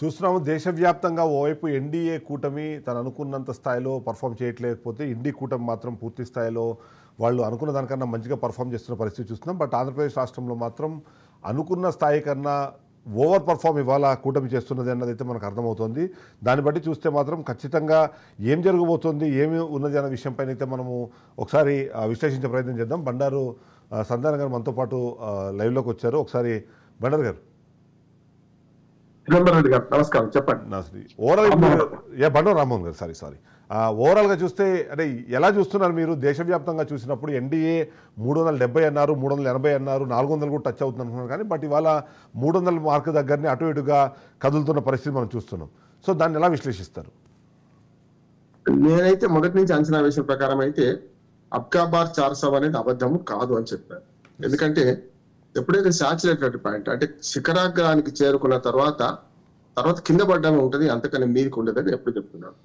చూస్తున్నాము దేశవ్యాప్తంగా ఓవైపు ఎన్డీఏ కూటమి తను అనుకున్నంత స్థాయిలో పర్ఫామ్ చేయట్లేకపోతే ఇండి కూటమి మాత్రం పూర్తి స్థాయిలో వాళ్ళు అనుకున్న దానికన్నా మంచిగా పర్ఫామ్ చేస్తున్న పరిస్థితి చూస్తున్నాం. బట్ ఆంధ్రప్రదేశ్ రాష్ట్రంలో మాత్రం అనుకున్న స్థాయి కన్నా ఓవర్ పర్ఫామ్ ఇవాళ కూటమి చేస్తున్నది అన్నదైతే మనకు అర్థమవుతుంది. దాన్ని బట్టి చూస్తే మాత్రం ఖచ్చితంగా ఏం జరగబోతోంది, ఏమి ఉన్నది అన్న విషయంపైన అయితే మనము ఒకసారి విశ్లేషించే ప్రయత్నం చేద్దాం. బండారు సంధానం గారు మనతో పాటు లైవ్లోకి వచ్చారు. ఒకసారి బండారు గారు. నమస్కారం, చెప్పండి. బండారు రామ్మోహన్ గారు సారీ ఓవరాల్గా చూస్తే అంటే ఎలా చూస్తున్నారు మీరు? దేశవ్యాప్తంగా చూసినప్పుడు ఎన్డీఏ 370 అన్నారు, 380 అన్నారు, 400 కూడా టచ్ అవుతుంది అనుకున్నారు. కానీ బట్ ఇవాళ 300 మార్కు దగ్గరనే అటు ఇటుగా కదులుతున్న పరిస్థితి మనం చూస్తున్నాం. సో దాన్ని ఎలా విశ్లేషిస్తారు? నేనైతే మొదటి నుంచి అంచనా వేసిన ప్రకారం అయితే అబ్కా బార్ 400 అనేది అబద్ధము కాదు అని చెప్పాను. ఎందుకంటే ఎప్పుడైతే సాచురేటెడ్ పాయింట్ అంటే శిఖరాగ్రానికి చేరుకున్న తర్వాత కింద పడ్డమే ఉంటుంది, అంతకన్నా మీరికి ఉండదని ఎప్పుడు చెప్తున్నాను.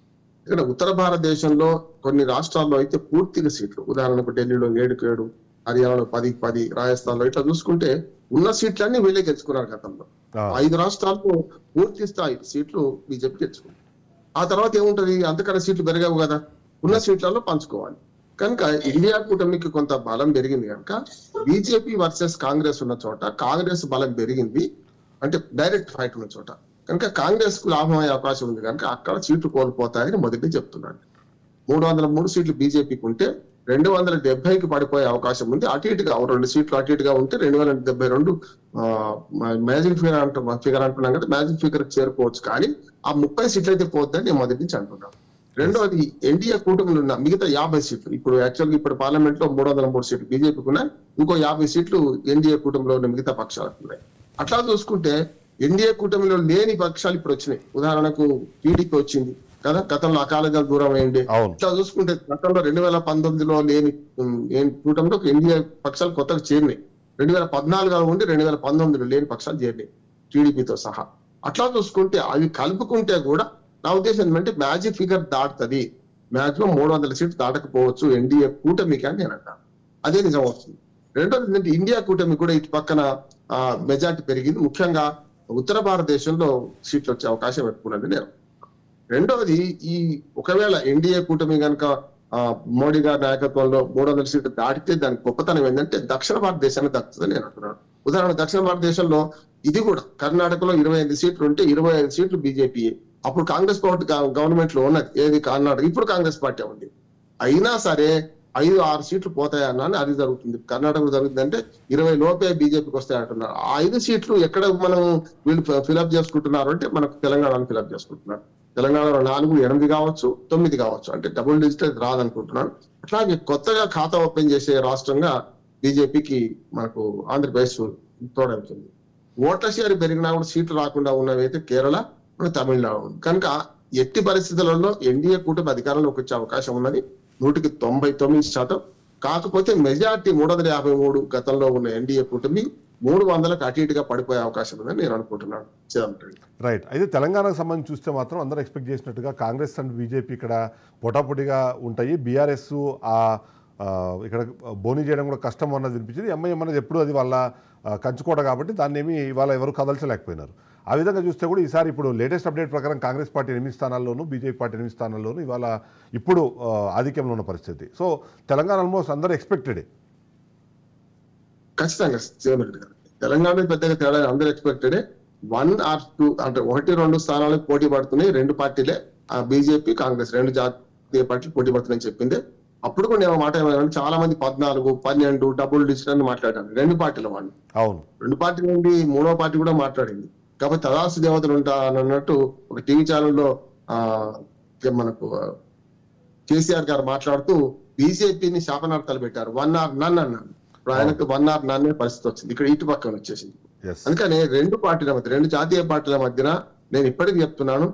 ఇక్కడ ఉత్తర భారతదేశంలో కొన్ని రాష్ట్రాల్లో అయితే పూర్తిగా సీట్లు, ఉదాహరణకు ఢిల్లీలో 7-7, హర్యానాలో 10-10, రాజస్థాన్లో ఇట్లా చూసుకుంటే ఉన్న సీట్లన్నీ వీళ్ళే గెలుచుకున్నారు. గతంలో 5 రాష్ట్రాల్లో పూర్తి స్థాయి సీట్లు బీజేపీ గెలుచుకుంది. ఆ తర్వాత ఏముంటది, అంతకన్నా సీట్లు పెరిగావు కదా, ఉన్న సీట్లలో పంచుకోవాలి. కనుక ఇండియా కూటమికి కొంత బలం పెరిగింది కనుక బీజేపీ వర్సెస్ కాంగ్రెస్ ఉన్న చోట కాంగ్రెస్ బలం పెరిగింది, అంటే డైరెక్ట్ ఫైట్ ఉన్న చోట కనుక కాంగ్రెస్ కు లాభం అయ్యే అవకాశం ఉంది కనుక అక్కడ సీట్లు కోల్పోతాయని మొదటి చెప్తున్నాను. 303 సీట్లు బీజేపీకి ఉంటే 270కి పడిపోయే అవకాశం ఉంది. అటు ఇటుగా 2 సీట్లు అటు ఇటుగా ఉంటే 2072 మ్యాజిక్ ఫిగర్ అంటున్నాం కదా, మ్యాజిక్ ఫిగర్ చేరుకోవచ్చు. కానీ ఆ 30 సీట్లు అయితే పోద్దని నేను మొదటి నుంచి అంటున్నాను. రెండవది, ఎన్డీఏ కూటమిలో ఉన్న మిగతా 50 సీట్లు, ఇప్పుడు పార్లమెంట్ లో 303 సీట్లు బీజేపీకి ఉన్నాయి, ఇంకో 50 సీట్లు ఎన్డీఏ కూటమిలో ఉన్న మిగతా పక్షాలకు ఉన్నాయి. అట్లా చూసుకుంటే ఎన్డీఏ కూటమిలో లేని పక్షాలు ఇప్పుడు వచ్చినాయి. ఉదాహరణకు టీడీపీ వచ్చింది కదా, గతంలో అకాలీదళ దూరం అయ్యింది. ఇట్లా చూసుకుంటే గతంలో 2019లో లేని కూటమిలో ఎన్డీఏ పక్షాలు కొత్తగా చేరినాయి. 2014 ఉండి 2019లో లేని పక్షాలు చేరినాయి టీడీపీతో సహా. అట్లా చూసుకుంటే అవి కలుపుకుంటే కూడా నా ఉద్దేశం ఏంటంటే మ్యాజిక్ ఫిగర్ దాటుతుంది, మాక్సిమం 300 సీట్లు దాటకపోవచ్చు ఎన్డీఏ కూటమికి అని నేను అంటాను. అదే నిజం అవుతుంది. రెండోది ఏంటంటే ఇండియా కూటమి కూడా ఇటు పక్కన మెజార్టీ పెరిగింది, ముఖ్యంగా ఉత్తర భారతదేశంలో సీట్లు వచ్చే అవకాశం ఎక్కువ ఉన్నది నేను. రెండవది, ఈ ఒకవేళ ఎన్డీఏ కూటమి కనుక మోడీ గారి నాయకత్వంలో 300 సీట్లు దాటితే దానికి గొప్పతనం ఏంటంటే దక్షిణ భారతదేశానికి దక్కుతుందని నేను అంటున్నాను. ఉదాహరణ దక్షిణ భారతదేశంలో ఇది కూడా కర్ణాటకలో 25 సీట్లు ఉంటే 25 సీట్లు బీజేపీ. అప్పుడు కాంగ్రెస్ పార్టీ గవర్నమెంట్ లో ఉన్నది ఏది కర్ణాటక, ఇప్పుడు కాంగ్రెస్ పార్టీ ఉంది. అయినా సరే 5-6 సీట్లు పోతాయన్నా అది జరుగుతుంది. కర్ణాటకలో జరుగుతుంది అంటే 20 లోపే బీజేపీకి వస్తాయి అంటున్నారు. ఆ 5 సీట్లు ఎక్కడ మనం వీళ్ళు ఫిలప్ చేసుకుంటున్నారు అంటే మనకు తెలంగాణలో ఫిలప్ చేసుకుంటున్నారు. తెలంగాణలో 4, 8 కావచ్చు, 9 కావచ్చు, అంటే డబుల్ డిజిట్ రాదనుకుంటున్నాను. అట్లాగే కొత్తగా ఖాతా ఓపెన్ చేసే రాష్ట్రంగా బీజేపీకి మనకు ఆంధ్రప్రదేశ్ తోడవుతుంది. ఓట్ల షేర్ పెరిగినా కూడా సీట్లు రాకుండా ఉన్నవి అయితే కేరళ, తమిళనాడు. కనుక ఎట్టి పరిస్థితులలో ఎన్డీఏ కూటమి అధికారంలోకి వచ్చే అవకాశం ఉన్నది 199%. కాకపోతే మెజార్టీ 353 గతంలో ఉన్న ఎన్డీఏ కూటమి 300కు అటు ఇటుగా పడిపోయే అవకాశం ఉందని నేను అనుకుంటున్నాను. రైట్. అయితే తెలంగాణకు సంబంధించి చూస్తే మాత్రం అందరూ ఎక్స్పెక్ట్ చేసినట్టుగా కాంగ్రెస్ అండ్ బీజేపీ ఇక్కడ పోటాపోటీగా ఉంటాయి. బీఆర్ఎస్ ఇక్కడ బోనీ చేయడం కూడా కష్టం అన్నది వినిపించింది. ఎంఐఎం అనేది ఎప్పుడు అది వాళ్ళ కంచుకోట కాబట్టి దాన్ని ఏమి ఇవాళ ఎవరు కదల్చలేకపోయినారు. ఆ విధంగా చూస్తే కూడా ఈసారి ఇప్పుడు లేటెస్ట్ అప్డేట్ ప్రకారం కాంగ్రెస్ పార్టీ 8 స్థానాల్లోనూ, బీజేపీ పార్టీ 8 స్థానాల్లోనూ ఇవాళ ఇప్పుడు ఆధిక్యంలో ఉన్న పరిస్థితి. సో తెలంగాణ ఆల్మోస్ట్ అందరూ ఎక్స్పెక్టెడే. ఖచ్చితంగా తెలంగాణ పెద్దగా తేడా, అందరూ ఎక్స్పెక్టెడే. 1 or 2 అంటే 1-2 స్థానాలకు పోటీ పడుతున్నాయి 2 పార్టీలే, బీజేపీ కాంగ్రెస్ 2 జాతీయ పార్టీలు పోటీ పడుతున్నాయని చెప్పింది. అప్పుడు కూడా నేను మాట ఏమన్నా, చాలా మంది 14, 12 డబుల్ డిజిట్ అని మాట్లాడాను 2 పార్టీల వాళ్ళు. అవును, 2 పార్టీల నుండి 3వ పార్టీ కూడా మాట్లాడింది. కాబట్టి తదాసు దేవతలు ఉంటారు అన్నట్టు ఒక టీవీ ఛానల్లో మనకు కేసీఆర్ గారు మాట్లాడుతూ బీజేపీని శాపనార్థాలు పెట్టారు. 1 or none అన్నాను. ఇప్పుడు ఆయనకు 1 or none పరిస్థితి వచ్చింది, ఇక్కడ ఇటు పక్కన వచ్చేసింది. అందుకనే 2 పార్టీల మధ్య, 2 జాతీయ పార్టీల మధ్యన నేను ఇప్పటికీ చెప్తున్నాను,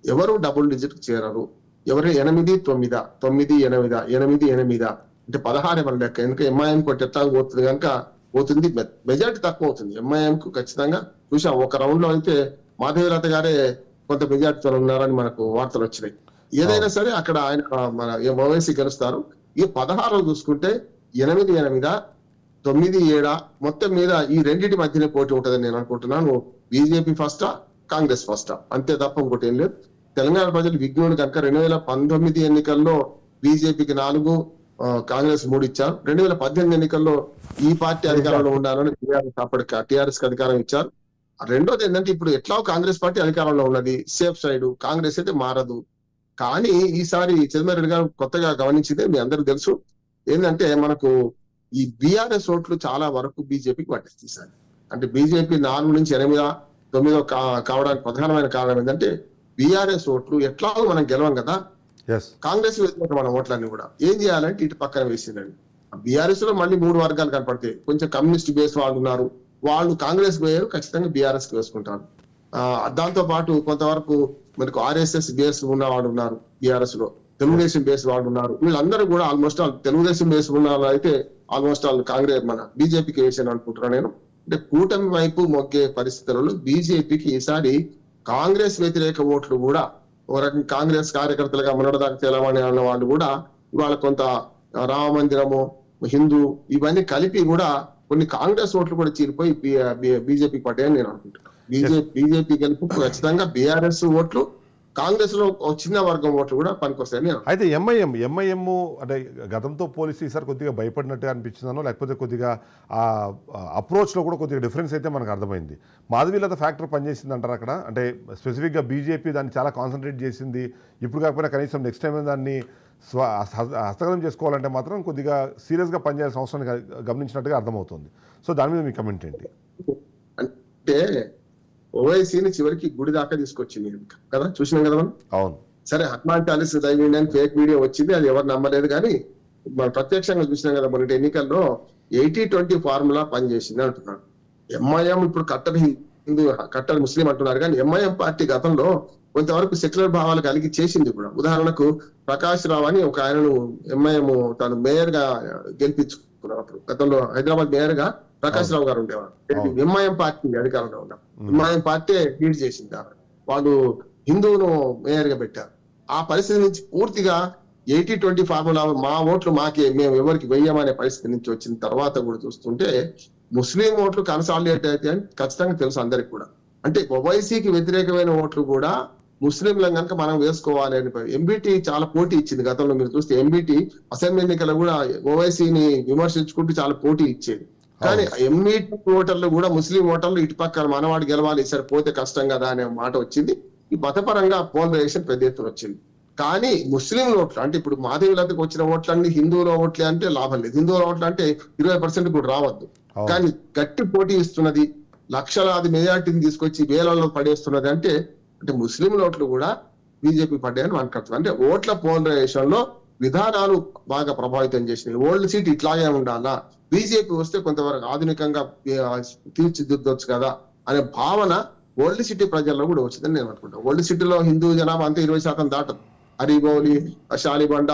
ఎవరు డబుల్ డిజిట్ చేరరు. ఎవరు 8, 9, 9, 8, 8, 8 అంటే 16 మన లెక్క. ఎందుకంటే ఎంఐఎం కొట్టి ఎట్లా పోతుంది కనుక పోతుంది, మెజార్టీ తక్కువ అవుతుంది ఎంఐఎం కు. ఖచ్చితంగా చూసాం, ఒక రౌండ్ లో అయితే మాధవీలత గారే కొంత మెజార్టీతో ఉన్నారని మనకు వార్తలు వచ్చినాయి. ఏదైనా సరే అక్కడ ఆయన మన ఓవైసీ గెలుస్తారు. ఈ 16 చూసుకుంటే 8, 8, 9, 7 మొత్తం మీద ఈ రెండింటి మధ్యనే పోటీ ఉంటుందని నేను అనుకుంటున్నాను. బీజేపీ ఫస్టా కాంగ్రెస్ ఫస్ట్, అంతే తప్ప ఇంకోటి ఏం లేదు. తెలంగాణ ప్రజలు విజ్ఞుడు కనుక 2019 ఎన్నికల్లో బీజేపీకి 4, కాంగ్రెస్ 3 ఇచ్చారు. 2018 ఎన్నికల్లో ఈ పార్టీ అధికారంలో ఉండాలని టీఆర్ఎస్ కి అధికారం ఇచ్చారు. రెండోది ఏంటంటే ఇప్పుడు ఎట్లా కాంగ్రెస్ పార్టీ అధికారంలో ఉన్నది, సేఫ్ సైడ్, కాంగ్రెస్ అయితే మారదు. కానీ ఈసారి చిదంబరెడ్డి గారు కొత్తగా గమనించింది మీ అందరికి తెలుసు ఏంటంటే మనకు ఈ బీఆర్ఎస్ ఓట్లు చాలా వరకు బీజేపీకి పట్టిస్తాయి. అంటే బీజేపీ 4 నుంచి 8, 9 కావడానికి ప్రధానమైన కారణం ఏంటంటే బీఆర్ఎస్ ఓట్లు ఎట్లాగో మనం గెలవం కదా, కాంగ్రెస్ వేసినట్టు మన ఓట్లన్నీ కూడా ఏం చేయాలంటే ఇటు పక్కన వేసిందండి. బీఆర్ఎస్ లో మళ్ళీ 3 వర్గాలు కనపడతాయి. కొంచెం కమ్యూనిస్ట్ బేస్ వాళ్ళు ఉన్నారు, వాళ్ళు కాంగ్రెస్ పోయారు, ఖచ్చితంగా బీఆర్ఎస్ కి వేసుకుంటారు. దాంతో పాటు కొంతవరకు మనకు ఆర్ఎస్ఎస్ బేస్ ఉన్న వాళ్ళు ఉన్నారు బీఆర్ఎస్ లో, తెలుగుదేశం బేస్ వాళ్ళు ఉన్నారు. వీళ్ళందరూ కూడా ఆల్మోస్ట్ తెలుగుదేశం బేస్ ఉన్న వాళ్ళు అయితే ఆల్మోస్ట్ వాళ్ళు కాంగ్రెస్ మన బీజేపీకి వేసాను అనుకుంటున్నాను నేను. అంటే కూటమి వైపు మొగ్గే పరిస్థితులలో బీజేపీకి ఈసారి కాంగ్రెస్ వ్యతిరేక ఓట్లు కూడా ఒక రకంగా కాంగ్రెస్ కార్యకర్తలుగా మొన్నటిదాకా తెలవని అన్న వాళ్ళు కూడా ఇవాళ కొంత రామ మందిరము, హిందూ ఇవన్నీ కలిపి కూడా కొన్ని కాంగ్రెస్ ఓట్లు కూడా చీలిపోయి బీజేపీకి పడ్డాయని నేను అనుకుంటున్నాను. బీజేపీ గెలుపు ఖచ్చితంగా బీఆర్ఎస్ ఓట్లు, కాంగ్రెస్ లో చిన్న వర్గం ఓట్లు కూడా పనికొస్తాయని. అయితే ఎంఐఎం అంటే గతంతో పోలిసి ఈసారి కొద్దిగా భయపడినట్టుగా అనిపించిందనో లేకపోతే కొద్దిగా ఆ అప్రోచ్లో కూడా కొద్దిగా డిఫరెన్స్ అయితే మనకు అర్థమైంది. మాధవీలత ఫ్యాక్టర్ పనిచేసింది అంటారు అక్కడ, అంటే స్పెసిఫిక్గా బీజేపీ దాన్ని చాలా కాన్సన్ట్రేట్ చేసింది. ఇప్పుడు కాకపోయినా కనీసం నెక్స్ట్ టైం దాన్ని హస్తగతం చేసుకోవాలంటే మాత్రం కొద్దిగా సీరియస్గా పనిచేయాల్సిన అవసరాన్ని గమనించినట్టుగా అర్థమవుతుంది. సో దాని మీద మీ కమెంట్ ఏంటి? అంటే ఓవైసీని చివరికి గుడి దాకా తీసుకొచ్చింది కదా, చూసినాం కదా మనం. అవును సరే, హనుమాన్ చాలీస్ దైవీండి అని ఫేక్ వీడియో వచ్చింది, అది ఎవరు నమ్మలేదు. కానీ మనం ప్రత్యక్షంగా చూసినాం కదా మొన్నటి ఎన్నికల్లో 80-20 ఫార్ములా పనిచేసింది అంటున్నాడు. ఎంఐఎం ఇప్పుడు కట్టర్ హిందూ, కట్టర్ ముస్లిం అంటున్నారు, కానీ ఎంఐఎం పార్టీ గతంలో కొంతవరకు సెక్యులర్ భావాలు కలిగి చేసింది కూడా. ఉదాహరణకు ప్రకాష్ రావు అని ఒక ఆయనను ఎంఐఎం తను మేయర్ గా గెలిపించుకున్నప్పుడు గతంలో హైదరాబాద్ మేయర్ గా ప్రకాష్ రావు గారు ఉండేవారు. ఎంఐఎం పార్టీ అధికారంలో ఉన్నారు, ఎంఐఎం పార్టీ లీడ్ చేసింది. వాళ్ళు హిందువును మేయర్ గా పెట్టారు. ఆ పరిస్థితి నుంచి పూర్తిగా 80-20 ఫార్ములా, మా ఓట్లు మాకే, మేము ఎవరికి వెయ్యమనే పరిస్థితి నుంచి వచ్చిన తర్వాత కూడా చూస్తుంటే ముస్లిం ఓట్లు కన్సాలిడేట్ అయితే అని ఖచ్చితంగా తెలుసు అందరికి కూడా. అంటే ఓవైసీకి వ్యతిరేకమైన ఓట్లు కూడా ముస్లింలను కనుక మనం వేసుకోవాలి అని ఎంబీటీ చాలా పోటీ ఇచ్చింది. గతంలో మీరు చూస్తే ఎంబీటీ అసెంబ్లీ ఎన్నికలు కూడా ఓవైసీని విమర్శించుకుంటూ చాలా పోటీ ఇచ్చేది. కానీ ఎంబీటీ ఓటర్లు కూడా ముస్లిం ఓటర్లు ఇటు పక్కన మనవాడు గెలవాలి, సరే పోతే కష్టం కదా అనే మాట వచ్చింది. ఈ మతపరంగా పోలరైజేషన్ పెద్ద ఎత్తున వచ్చింది. కానీ ముస్లిం ఓట్లు అంటే ఇప్పుడు మాధవీలతకు వచ్చిన ఓట్లన్నీ హిందువుల ఓట్లే అంటే లాభం లేదు. హిందువుల ఓట్లు అంటే 20% కూడా రావద్దు. కానీ గట్టి పోటీ ఇస్తున్నది, లక్షలాది మెజార్టీని తీసుకొచ్చి వేలల్లో పడేస్తున్నది అంటే ముస్లిం ఓట్లు కూడా బీజేపీ పడ్డాయని మనకు. అంటే ఓట్ల పోలరైజేషన్ లో విధానాలు బాగా ప్రభావితం చేసినాయి. ఓల్డ్ సీట్ ఇట్లాగే ఉండాలా, బీజేపీ వస్తే కొంతవరకు ఆధునికంగా తీర్చిదిద్దొచ్చు కదా అనే భావన ఓల్డ్ సిటీ ప్రజల్లో కూడా వచ్చిందని నేను అనుకుంటాను. ఓల్డ్ సిటీలో హిందూ జనాభా అంతా 20% దాటదు. అరిగోలి, శాలిబండ,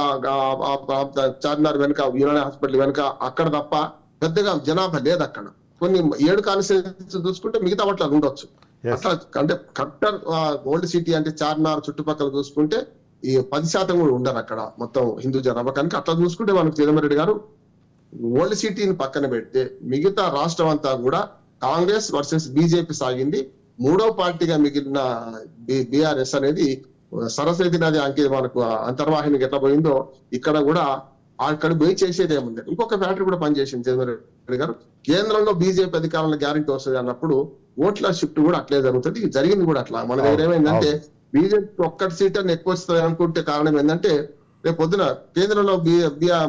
చార్మినార్ వెనుక, యూనాని హాస్పిటల్ వెనుక అక్కడ తప్ప పెద్దగా జనాభా లేదు అక్కడ. కొన్ని 7 కాన్స్టిట్యూయెన్సీ చూసుకుంటే మిగతా వాటిలో ఉండొచ్చు. అట్లా అంటే కట్టర్ ఓల్డ్ సిటీ అంటే చార్మినార్ చుట్టుపక్కల చూసుకుంటే ఈ 10% కూడా ఉండరు అక్కడ మొత్తం హిందూ జనాభా. కనుక అట్లా చూసుకుంటే మనకు చిదంబరెడ్డి గారు ఓల్డ్ సిటీని పక్కన పెడితే మిగతా రాష్ట్రం అంతా కూడా కాంగ్రెస్ వర్సెస్ బీజేపీ సాగింది. 3వ పార్టీగా మిగిలిన బీఆర్ఎస్ అనేది సరస్వతి నది మనకు అంతర్వాహినికి ఎట్లా పోయిందో ఇక్కడ కూడా అక్కడ పోయి చేసేది ఏముంది. ఇంకొక ఫ్యాక్టరీ కూడా పనిచేసింది చిదంబరెడ్డి గారు. కేంద్రంలో బీజేపీ అధికారంలో గ్యారెంటీ వస్తుంది అన్నప్పుడు ఓట్ల షిఫ్ట్ కూడా అట్లే జరుగుతుంది. జరిగింది కూడా అట్లా. మన దగ్గర ఏమైందంటే బీజేపీ ఒక్కటి సీట్ అని ఎక్కువ వస్తుంది అనుకుంటే కారణం ఏంటంటే రేపు పొద్దున కేంద్రంలో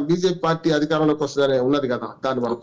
బీజేపీ పార్టీ అధికారంలోకి వస్తుందని ఉన్నది కదా, దాన్ని మనం